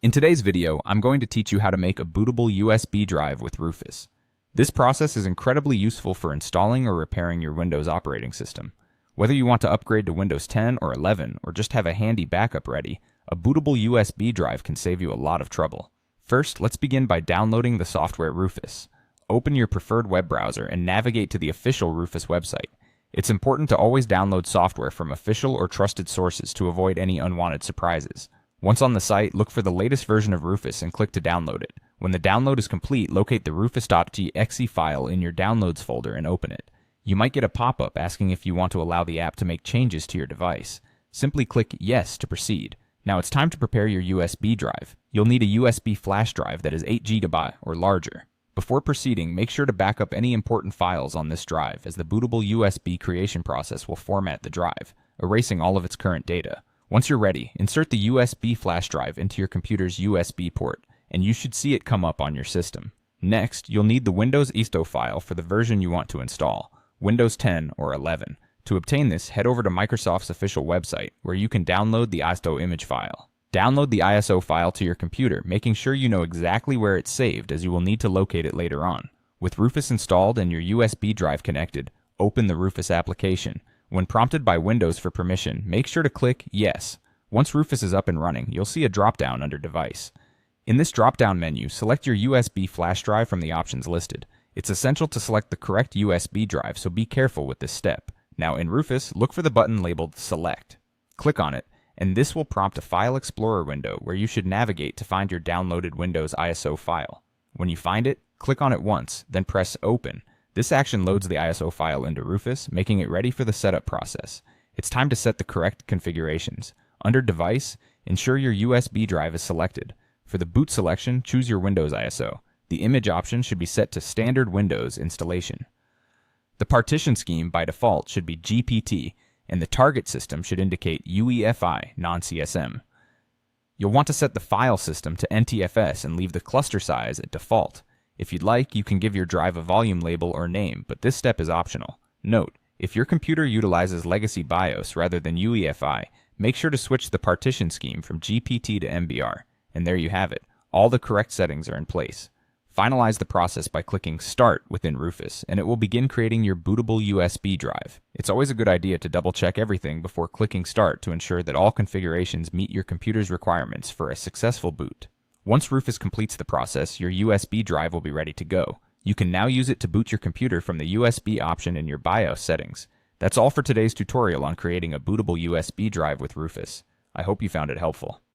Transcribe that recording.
In today's video, I'm going to teach you how to make a bootable USB drive with Rufus. This process is incredibly useful for installing or repairing your Windows operating system. Whether you want to upgrade to Windows 10 or 11 or just have a handy backup ready, a bootable USB drive can save you a lot of trouble. First, let's begin by downloading the software Rufus. Open your preferred web browser and navigate to the official Rufus website. It's important to always download software from official or trusted sources to avoid any unwanted surprises. Once on the site, look for the latest version of Rufus and click to download it. When the download is complete, locate the rufus.exe file in your downloads folder and open it. You might get a pop-up asking if you want to allow the app to make changes to your device. Simply click Yes to proceed. Now it's time to prepare your USB drive. You'll need a USB flash drive that is 8 GB or larger. Before proceeding, make sure to back up any important files on this drive, as the bootable USB creation process will format the drive, erasing all of its current data. Once you're ready, insert the USB flash drive into your computer's USB port, and you should see it come up on your system. Next, you'll need the Windows ISO file for the version you want to install, Windows 10 or 11. To obtain this, head over to Microsoft's official website, where you can download the ISO image file. Download the ISO file to your computer, making sure you know exactly where it's saved, as you will need to locate it later on. With Rufus installed and your USB drive connected, open the Rufus application. When prompted by Windows for permission, make sure to click Yes. Once Rufus is up and running, you'll see a drop-down under Device. In this drop-down menu, select your USB flash drive from the options listed. It's essential to select the correct USB drive, so be careful with this step. Now in Rufus, look for the button labeled Select. Click on it, and this will prompt a File Explorer window where you should navigate to find your downloaded Windows ISO file. When you find it, click on it once, then press Open. This action loads the ISO file into Rufus, making it ready for the setup process. It's time to set the correct configurations. Under Device, ensure your USB drive is selected. For the boot selection, choose your Windows ISO. The image option should be set to Standard Windows Installation. The partition scheme by default should be GPT, and the target system should indicate UEFI, non-CSM. You'll want to set the file system to NTFS and leave the cluster size at default. If you'd like, you can give your drive a volume label or name, but this step is optional. Note, if your computer utilizes legacy BIOS rather than UEFI, make sure to switch the partition scheme from GPT to MBR. And there you have it. All the correct settings are in place. Finalize the process by clicking Start within Rufus, and it will begin creating your bootable USB drive. It's always a good idea to double-check everything before clicking Start to ensure that all configurations meet your computer's requirements for a successful boot. Once Rufus completes the process, your USB drive will be ready to go. You can now use it to boot your computer from the USB option in your BIOS settings. That's all for today's tutorial on creating a bootable USB drive with Rufus. I hope you found it helpful.